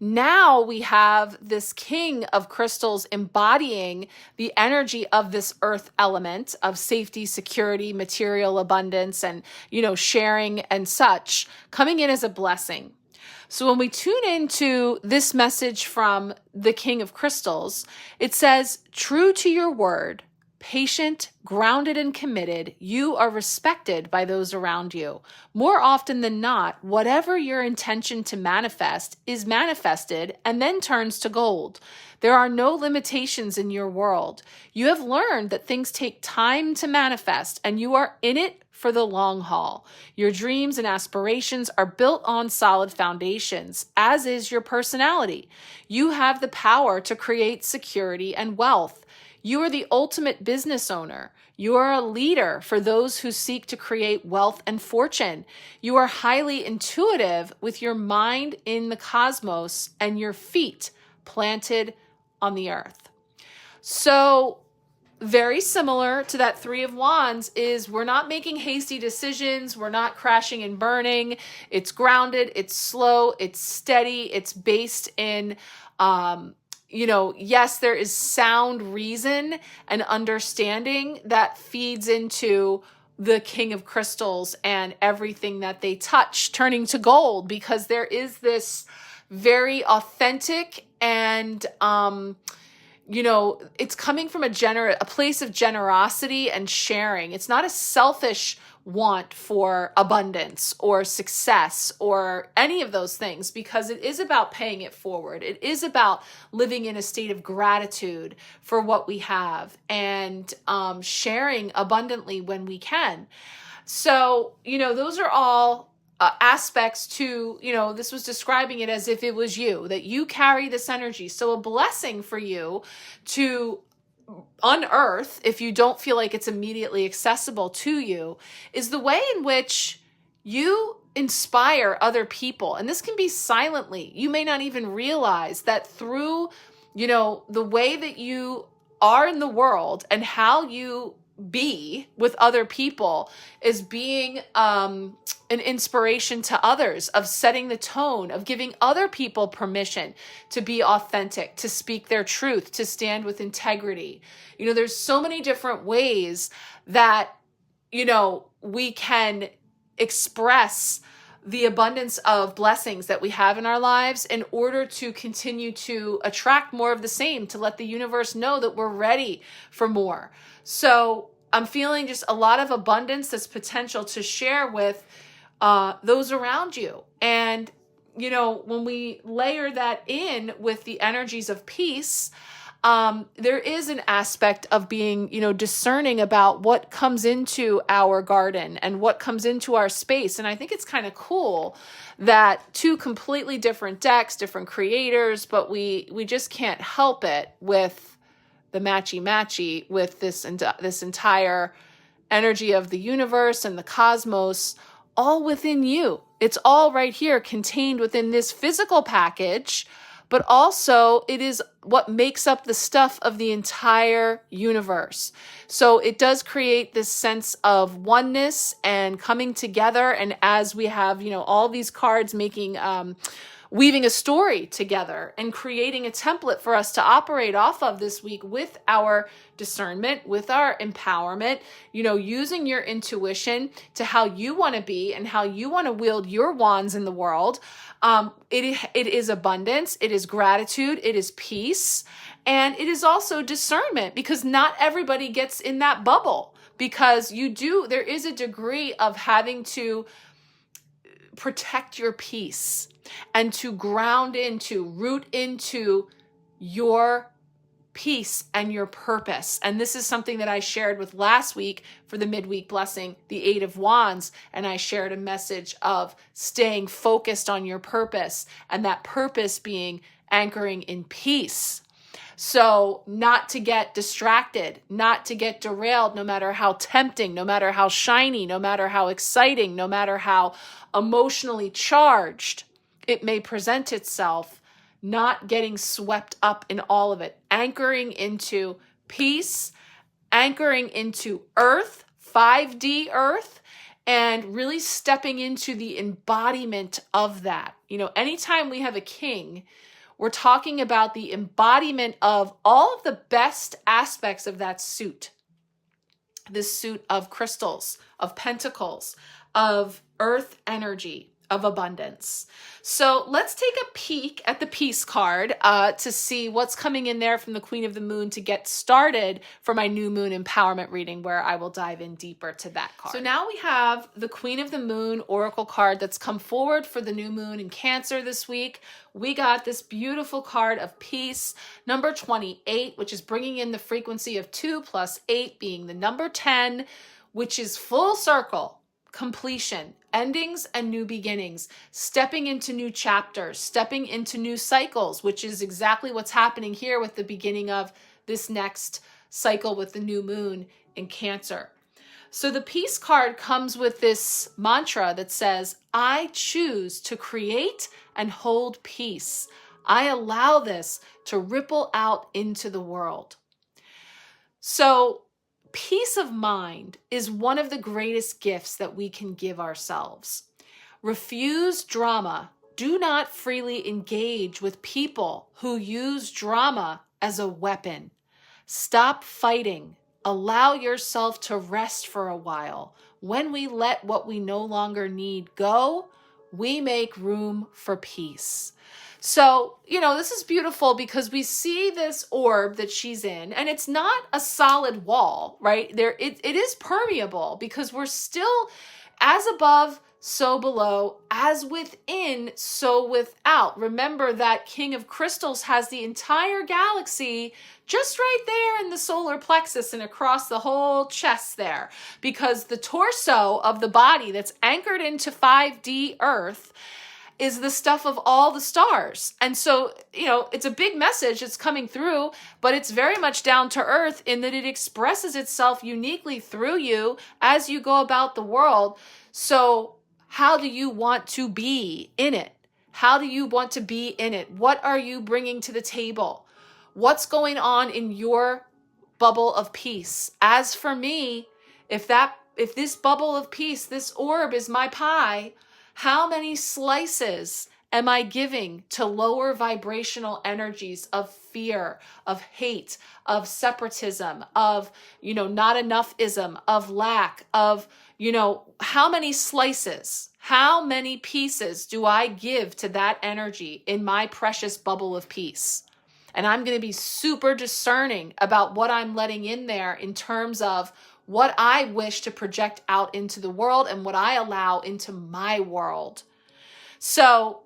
Now we have this King of Crystals embodying the energy of this earth element of safety, security, material abundance, and, sharing and such, coming in as a blessing. So when we tune into this message from the King of Crystals, it says, true to your word, patient, grounded, and committed, you are respected by those around you. More often than not, whatever your intention to manifest is manifested and then turns to gold. There are no limitations in your world. You have learned that things take time to manifest, and you are in it for the long haul. Your dreams and aspirations are built on solid foundations, as is your personality. You have the power to create security and wealth. You are the ultimate business owner. You are a leader for those who seek to create wealth and fortune. You are highly intuitive with your mind in the cosmos and your feet planted on the earth. So very similar to that 3 of Wands is we're not making hasty decisions. We're not crashing and burning. It's grounded. It's slow. It's steady. It's based in, yes, there is sound reason and understanding that feeds into the King of Crystals and everything that they touch turning to gold, because there is this very authentic and, it's coming from a place of generosity and sharing. It's not a selfish want for abundance or success or any of those things, because it is about paying it forward. It is about living in a state of gratitude for what we have and sharing abundantly when we can. So, those are all aspects to, this was describing it as if it was you, that you carry this energy. So a blessing for you to unearth, if you don't feel like it's immediately accessible to you, is the way in which you inspire other people. And this can be silently. You may not even realize that through, the way that you are in the world and how you be with other people is being an inspiration to others, of setting the tone, of giving other people permission to be authentic, to speak their truth, to stand with integrity. There's so many different ways that, we can express the abundance of blessings that we have in our lives in order to continue to attract more of the same, to let the universe know that we're ready for more. So I'm feeling just a lot of abundance that's potential to share with those around you. And, when we layer that in with the energies of peace, there is an aspect of being, discerning about what comes into our garden and what comes into our space. And I think it's kind of cool that two completely different decks, different creators, but we just can't help it with the matchy with this entire energy of the universe and the cosmos, all within you. It's all right here contained within this physical package, but also it is what makes up the stuff of the entire universe. So it does create this sense of oneness and coming together. And as we have, all these cards making, weaving a story together and creating a template for us to operate off of this week with our discernment, with our empowerment, using your intuition to how you want to be and how you want to wield your wands in the world. It is abundance, it is gratitude, it is peace, and it is also discernment, because not everybody gets in that bubble, because there is a degree of having to protect your peace and to root into your peace and your purpose. And this is something that I shared with last week for the midweek blessing, the 8 of Wands. And I shared a message of staying focused on your purpose, and that purpose being anchoring in peace. So not to get distracted, not to get derailed, no matter how tempting, no matter how shiny, no matter how exciting, no matter how emotionally charged it may present itself, not getting swept up in all of it, anchoring into peace, anchoring into earth, 5D earth, and really stepping into the embodiment of that. Anytime we have a king, we're talking about the embodiment of all of the best aspects of that suit. This suit of crystals, of pentacles, of earth energy, of abundance. So let's take a peek at the peace card to see what's coming in there from the Queen of the Moon to get started for my new moon empowerment reading, where I will dive in deeper to that card. So now we have the Queen of the Moon Oracle card that's come forward for the new moon in Cancer this week. We got this beautiful card of peace, number 28, which is bringing in the frequency of 2 plus 8 being the number 10, which is full circle. Completion, endings, and new beginnings, stepping into new chapters, stepping into new cycles, which is exactly what's happening here with the beginning of this next cycle with the new moon in Cancer. So the peace card comes with this mantra that says, I choose to create and hold peace. I allow this to ripple out into the world. So peace of mind is one of the greatest gifts that we can give ourselves. Refuse drama. Do not freely engage with people who use drama as a weapon. Stop fighting. Allow yourself to rest for a while. When we let what we no longer need go, we make room for peace. So, this is beautiful because we see this orb that she's in, and it's not a solid wall, right? It is permeable because we're still as above, so below, as within, so without. Remember that King of Crystals has the entire galaxy just right there in the solar plexus and across the whole chest there, because the torso of the body that's anchored into 5D Earth is the stuff of all the stars. And so, it's a big message that's coming through, but it's very much down to earth in that it expresses itself uniquely through you as you go about the world. So how do you want to be in it? How do you want to be in it? What are you bringing to the table? What's going on in your bubble of peace? As for me, if this bubble of peace, this orb is my pie, how many slices am I giving to lower vibrational energies of fear, of hate, of separatism, of, not enoughism, of lack, of, how many slices, how many pieces do I give to that energy in my precious bubble of peace? And I'm going to be super discerning about what I'm letting in there in terms of what I wish to project out into the world and what I allow into my world. So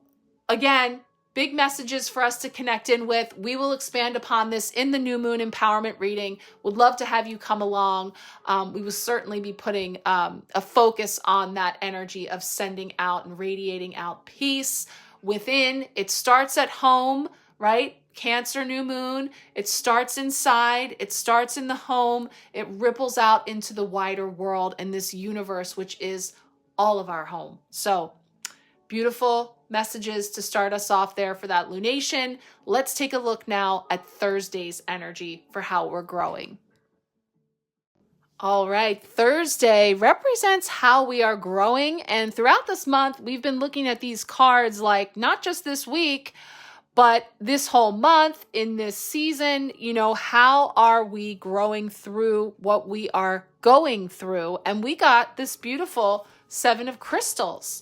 again, big messages for us to connect in with. We will expand upon this in the new moon empowerment reading. Would love to have you come along. We will certainly be putting a focus on that energy of sending out and radiating out peace within. It starts at home, right? Cancer new moon, it starts inside, it starts in the home, it ripples out into the wider world and this universe, which is all of our home. So beautiful messages to start us off there for that lunation. Let's take a look now at Thursday's energy for how we're growing. All right, Thursday represents how we are growing. And throughout this month, we've been looking at these cards like not just this week, but this whole month, in this season, how are we growing through what we are going through? And we got this beautiful 7 of Crystals.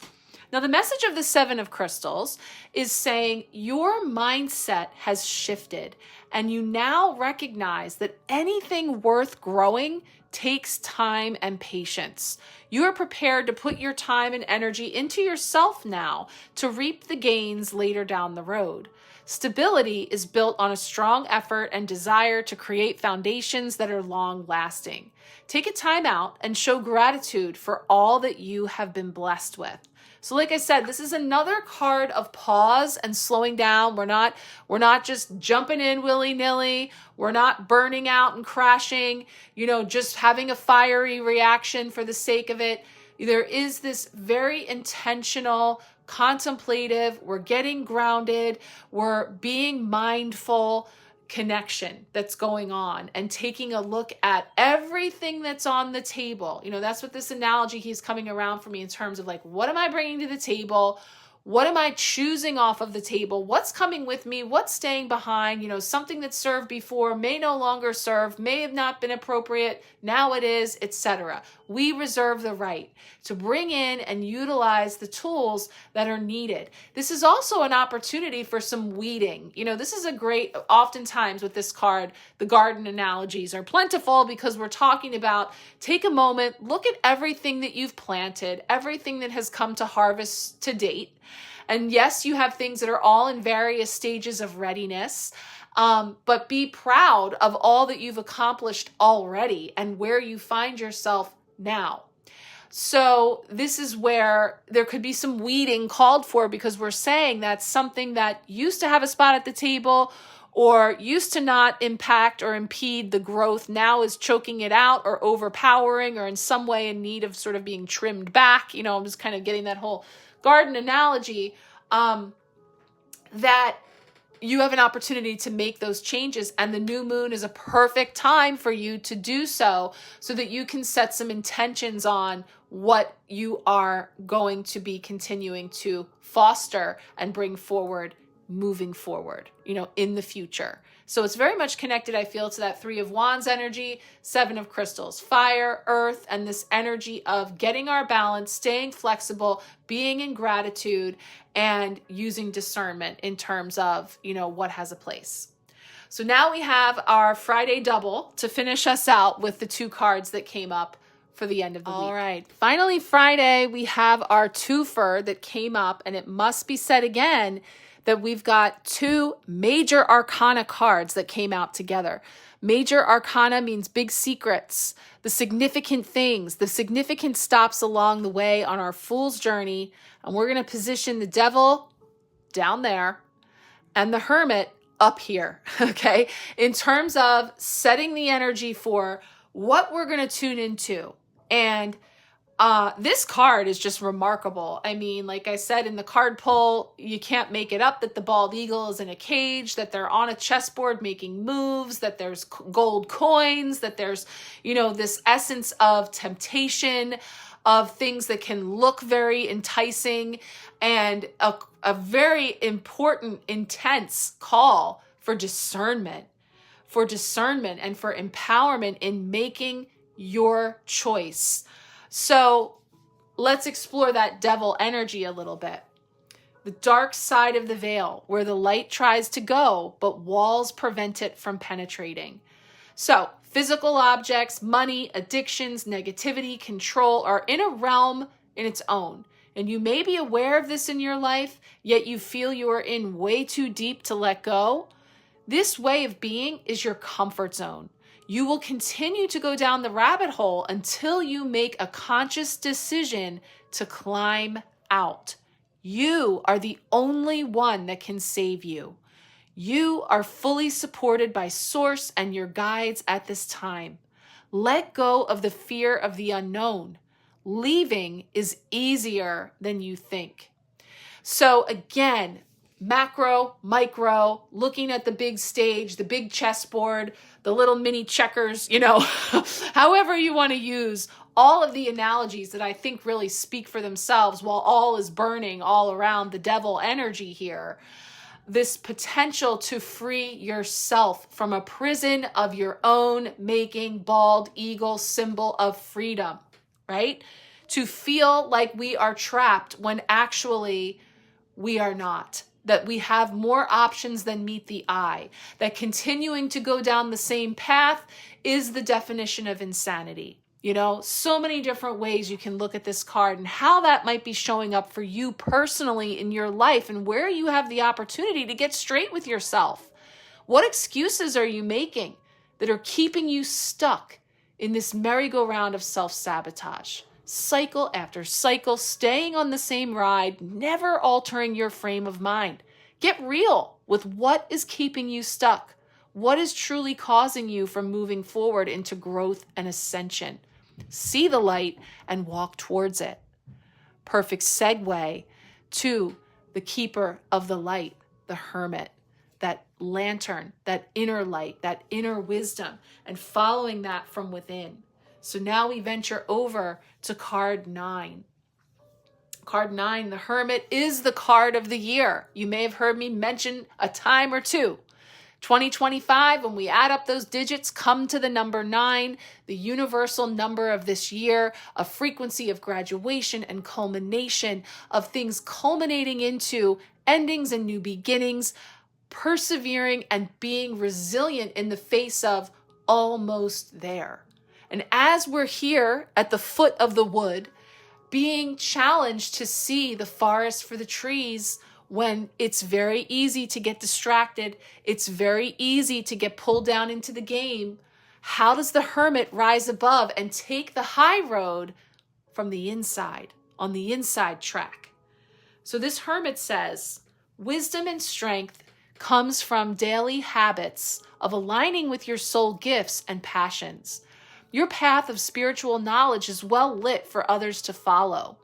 Now, the message of the 7 of Crystals is saying your mindset has shifted and you now recognize that anything worth growing takes time and patience. You are prepared to put your time and energy into yourself now to reap the gains later down the road. Stability is built on a strong effort and desire to create foundations that are long-lasting. Take a time out and show gratitude for all that you have been blessed with. So like I said, this is another card of pause and slowing down. We're not just jumping in willy-nilly. We're not burning out and crashing, just having a fiery reaction for the sake of it. There is this very intentional, contemplative, we're getting grounded, we're being mindful connection that's going on and taking a look at everything that's on the table. That's what this analogy he's coming around for me in terms of like, what am I bringing to the table? What am I choosing off of the table? What's coming with me? What's staying behind? Something that served before may no longer serve, may have not been appropriate. Now it is, etc. We reserve the right to bring in and utilize the tools that are needed. This is also an opportunity for some weeding. This is a great, oftentimes with this card, the garden analogies are plentiful because we're talking about take a moment, look at everything that you've planted, everything that has come to harvest to date. And yes, you have things that are all in various stages of readiness, but be proud of all that you've accomplished already and where you find yourself now. So this is where there could be some weeding called for because we're saying that something that used to have a spot at the table or used to not impact or impede the growth now is choking it out or overpowering or in some way in need of sort of being trimmed back. I'm just kind of getting that whole garden analogy, that you have an opportunity to make those changes, and the new moon is a perfect time for you to do so that you can set some intentions on what you are going to be continuing to foster and bring forward moving forward, in the future. So it's very much connected, I feel, to that 3 of Wands energy, 7 of Crystals, fire, earth, and this energy of getting our balance, staying flexible, being in gratitude, and using discernment in terms of, what has a place. So now we have our Friday double to finish us out with the 2 cards that came up for the end of the week. All right. Finally, Friday, we have our twofer that came up, and it must be said again that we've got 2 major arcana cards that came out together. Major arcana means big secrets, the significant things, the significant stops along the way on our fool's journey. And we're going to position the devil down there and the hermit up here, okay? In terms of setting the energy for what we're going to tune into. And this card is just remarkable. I mean, like I said in the card pull, you can't make it up that the bald eagle is in a cage, that they're on a chessboard making moves, that there's gold coins, that there's, this essence of temptation, of things that can look very enticing, and a very important, intense call for discernment and for empowerment in making your choice. So let's explore that devil energy a little bit. The dark side of the veil, where the light tries to go, but walls prevent it from penetrating. So physical objects, money, addictions, negativity, control are in a realm in its own. And you may be aware of this in your life, yet you feel you are in way too deep to let go. This way of being is your comfort zone. You will continue to go down the rabbit hole until you make a conscious decision to climb out. You are the only one that can save you. You are fully supported by Source and your guides at this time. Let go of the fear of the unknown. Leaving is easier than you think. So again, macro, micro, looking at the big stage, the big chessboard, the little mini checkers, however you want to use all of the analogies that I think really speak for themselves while all is burning all around the devil energy here. This potential to free yourself from a prison of your own making, bald eagle symbol of freedom, right? To feel like we are trapped when actually we are not. That we have more options than meet the eye. That continuing to go down the same path is the definition of insanity. So many different ways you can look at this card and how that might be showing up for you personally in your life and where you have the opportunity to get straight with yourself. What excuses are you making that are keeping you stuck in this merry-go-round of self-sabotage? Cycle after cycle, staying on the same ride, never altering your frame of mind. Get real with what is keeping you stuck. What is truly causing you from moving forward into growth and ascension? See the light and walk towards it. Perfect segue to the keeper of the light, the hermit, that lantern, that inner light, that inner wisdom, and following that from within. So now we venture over to card 9. Card 9, the Hermit, is the card of the year. You may have heard me mention a time or two. 2025, when we add up those digits, come to the number 9, the universal number of this year, a frequency of graduation and culmination, of things culminating into endings and new beginnings, persevering and being resilient in the face of almost there. And as we're here at the foot of the wood, being challenged to see the forest for the trees when it's very easy to get distracted, it's very easy to get pulled down into the game, how does the hermit rise above and take the high road from the inside, on the inside track? So this hermit says, wisdom and strength comes from daily habits of aligning with your soul gifts and passions. Your path of spiritual knowledge is well lit for others to follow.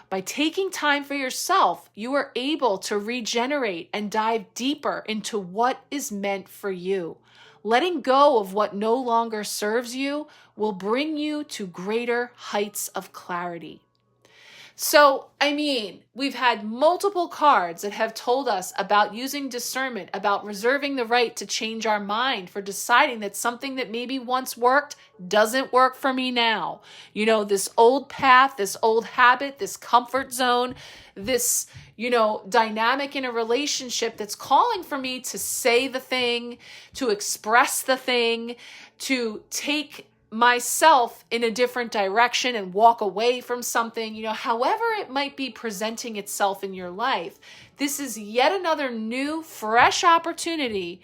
By taking time for yourself, you are able to regenerate and dive deeper into what is meant for you. Letting go of what no longer serves you will bring you to greater heights of clarity. So, I mean, we've had multiple cards that have told us about using discernment, about reserving the right to change our mind for deciding that something that maybe once worked doesn't work for me now. You know, this old path, this old habit, this comfort zone, this, dynamic in a relationship that's calling for me to say the thing, to express the thing, to take myself in a different direction and walk away from something, however it might be presenting itself in your life. This is yet another new, fresh opportunity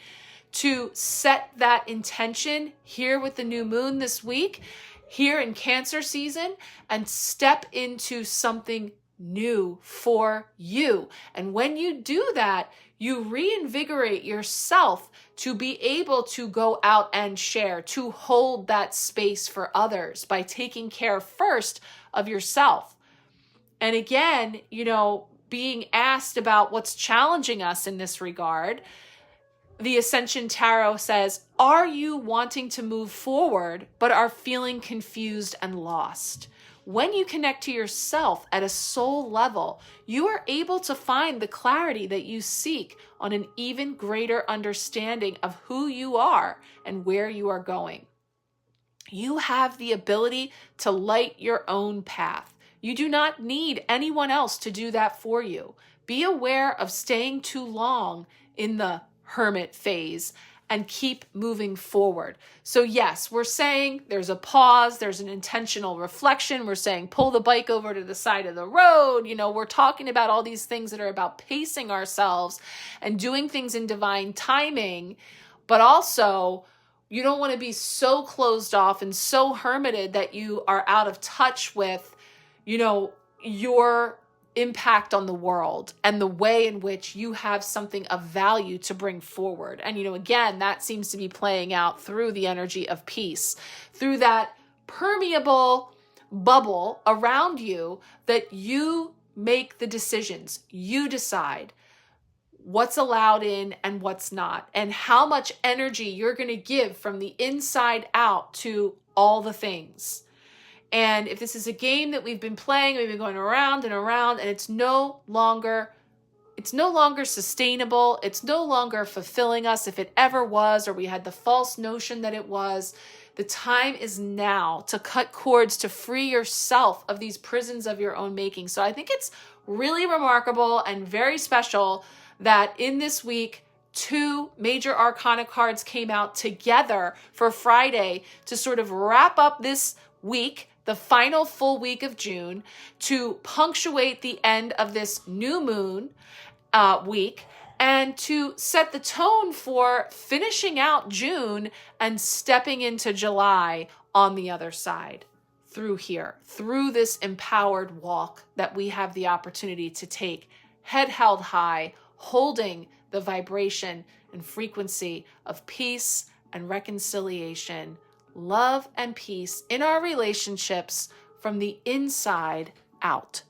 to set that intention here with the new moon this week, here in Cancer season, and step into something new for you. And when you do that, you reinvigorate yourself to be able to go out and share, to hold that space for others by taking care first of yourself. And again, being asked about what's challenging us in this regard, the Ascension Tarot says, are you wanting to move forward but are feeling confused and lost? When you connect to yourself at a soul level, you are able to find the clarity that you seek on an even greater understanding of who you are and where you are going. You have the ability to light your own path. You do not need anyone else to do that for you. Be aware of staying too long in the hermit phase and keep moving forward. So yes, we're saying there's a pause, there's an intentional reflection. We're saying pull the bike over to the side of the road. We're talking about all these things that are about pacing ourselves and doing things in divine timing, but also you don't want to be so closed off and so hermited that you are out of touch with, your impact on the world and the way in which you have something of value to bring forward. And, again, that seems to be playing out through the energy of peace, through that permeable bubble around you that you make the decisions. You decide what's allowed in and what's not, and how much energy you're going to give from the inside out to all the things. And if this is a game that we've been playing, we've been going around and around, and it's no longer sustainable. It's no longer fulfilling us if it ever was, or we had the false notion that it was. The time is now to cut cords, to free yourself of these prisons of your own making. So I think it's really remarkable and very special that in this week, 2 major arcana cards came out together for Friday to sort of wrap up this week, the final full week of June, to punctuate the end of this new moon week, and to set the tone for finishing out June and stepping into July on the other side, through here, through this empowered walk that we have the opportunity to take, head held high, holding the vibration and frequency of peace and reconciliation, love and peace in our relationships from the inside out.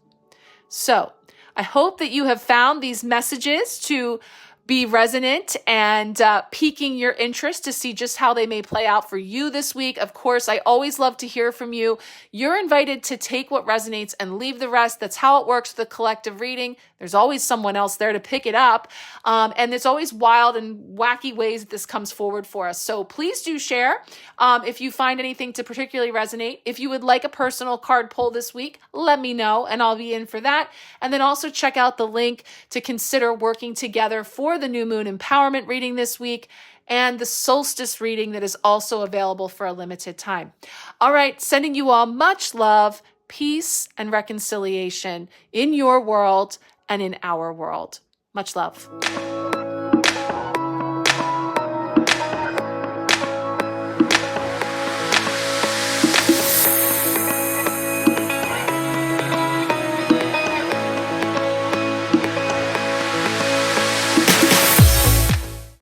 So I hope that you have found these messages to be resonant and piquing your interest to see just how they may play out for you this week. Of course, I always love to hear from you. You're invited to take what resonates and leave the rest. That's how it works with the collective reading. There's always someone else there to pick it up. And there's always wild and wacky ways that this comes forward for us. So please do share if you find anything to particularly resonate. If you would like a personal card pull this week, let me know and I'll be in for that. And then also check out the link to consider working together for the new moon empowerment reading this week and the solstice reading that is also available for a limited time. All right, sending you all much love, peace, and reconciliation in your world and in our world. Much love.